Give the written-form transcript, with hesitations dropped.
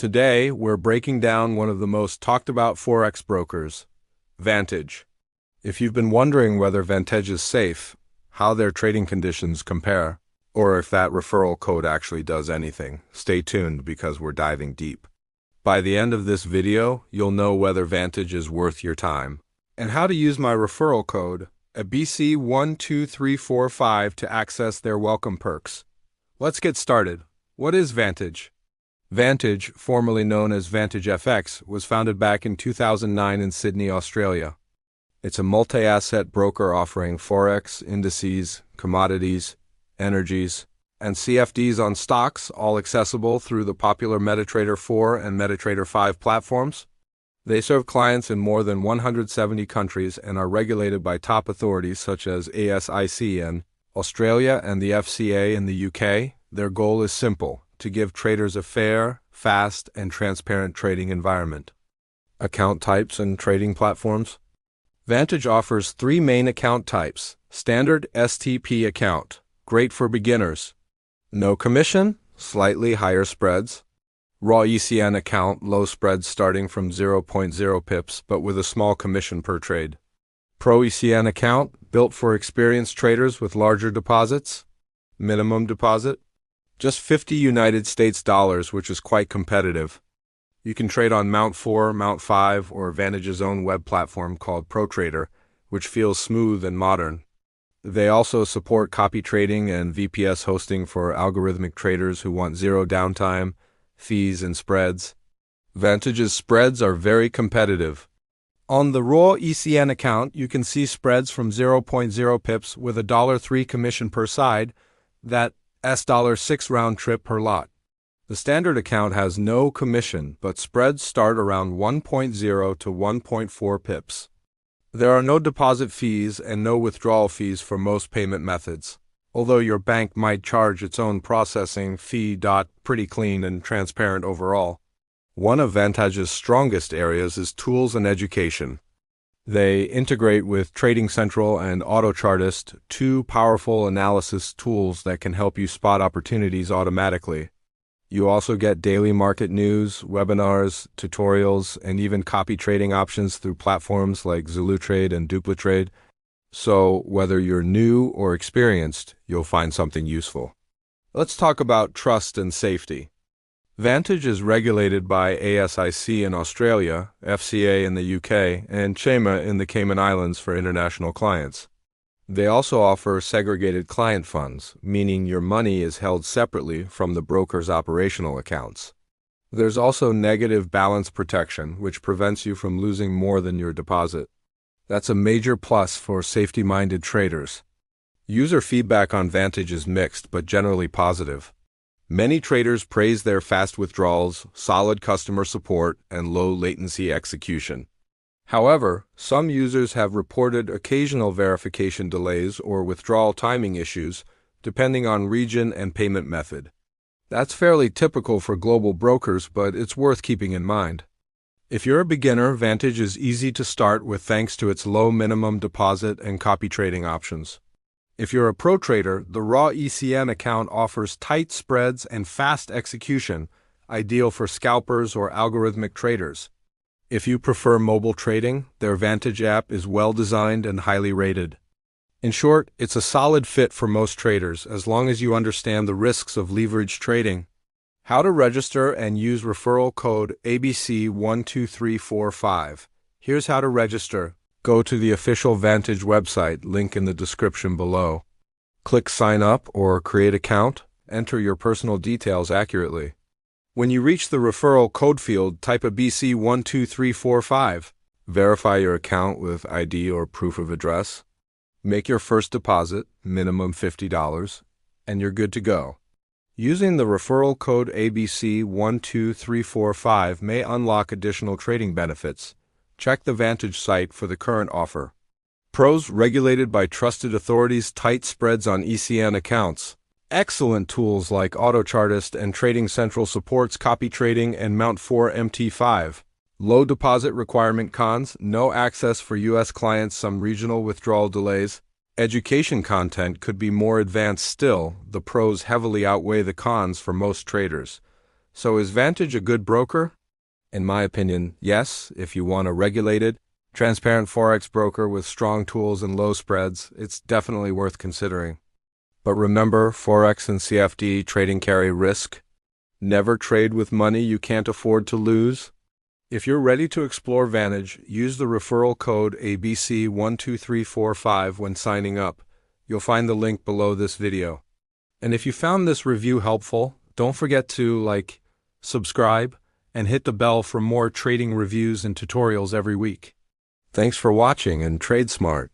Today, we're breaking down one of the most talked about Forex brokers, Vantage. If you've been wondering whether Vantage is safe, how their trading conditions compare, or if that referral code actually does anything, stay tuned because we're diving deep. By the end of this video, you'll know whether Vantage is worth your time, and how to use my referral code, BC12345, to access their welcome perks. Let's get started. What is Vantage? Vantage, formerly known as Vantage FX, was founded back in 2009 in Sydney, Australia. It's a multi-asset broker offering Forex, indices, commodities, energies, and CFDs on stocks, all accessible through the popular MetaTrader 4 and MetaTrader 5 platforms. They serve clients in more than 170 countries and are regulated by top authorities such as ASIC in Australia and the FCA in the UK. Their goal is simple: to give traders a fair, fast, and transparent trading environment. Account types and trading platforms. Vantage offers three main account types. Standard STP account, great for beginners. No commission, slightly higher spreads. Raw ECN account, low spreads starting from 0.0 pips but with a small commission per trade. Pro ECN account, built for experienced traders with larger deposits. Minimum deposit, just 50 United States dollars, which is quite competitive. You can trade on Mount 4, Mount 5, or Vantage's own web platform called ProTrader, which feels smooth and modern. They also support copy trading and VPS hosting for algorithmic traders who want zero downtime, fees, and spreads. Vantage's spreads are very competitive. On the raw ECN account, you can see spreads from 0.0 pips with a $3 commission per side, that $6 round trip per lot. The standard account has no commission, but spreads start around 1.0 to 1.4 pips. There are no deposit fees and no withdrawal fees for most payment methods, although your bank might charge its own processing fee. Pretty clean and transparent overall. One of Vantage's strongest areas is tools and education. They integrate with Trading Central and AutoChartist, two powerful analysis tools that can help you spot opportunities automatically. You also get daily market news, webinars, tutorials, and even copy trading options through platforms like ZuluTrade and DupliTrade. So, whether you're new or experienced, you'll find something useful. Let's talk about trust and safety. Vantage is regulated by ASIC in Australia, FCA in the UK, and CHEMA in the Cayman Islands for international clients. They also offer segregated client funds, meaning your money is held separately from the broker's operational accounts. There's also negative balance protection, which prevents you from losing more than your deposit. That's a major plus for safety-minded traders. User feedback on Vantage is mixed but generally positive. Many traders praise their fast withdrawals, solid customer support, and low latency execution. However, some users have reported occasional verification delays or withdrawal timing issues, depending on region and payment method. That's fairly typical for global brokers, but it's worth keeping in mind. If you're a beginner, Vantage is easy to start with thanks to its low minimum deposit and copy trading options. If you're a pro trader, the raw ECN account offers tight spreads and fast execution, ideal for scalpers or algorithmic traders. If you prefer mobile trading, their Vantage app is well designed and highly rated. In short, it's a solid fit for most traders as long as you understand the risks of leverage trading. How to register and use referral code ABC12345. Here's how to register. Go to the official Vantage website, link in the description below. Click Sign Up or Create Account. Enter your personal details accurately. When you reach the referral code field, type a BC12345. Verify your account with ID or proof of address. Make your first deposit, minimum $50, and you're good to go. Using the referral code ABC12345 may unlock additional trading benefits. Check the Vantage site for the current offer. Pros: regulated by trusted authorities, tight spreads on ECN accounts. Excellent tools like AutoChartist and Trading Central supports copy trading and Mount 4 MT5. Low deposit requirement. Cons: no access for U.S. clients, some regional withdrawal delays. Education content could be more advanced still. The pros heavily outweigh the cons for most traders. So is Vantage a good broker? In my opinion, yes. If you want a regulated, transparent Forex broker with strong tools and low spreads, it's definitely worth considering. But remember, Forex and CFD trading carry risk. Never trade with money you can't afford to lose. If you're ready to explore Vantage, use the referral code ABC12345 when signing up. You'll find the link below this video. And if you found this review helpful, don't forget to subscribe, and hit the bell for more trading reviews and tutorials every week. Thanks for watching and trade smart.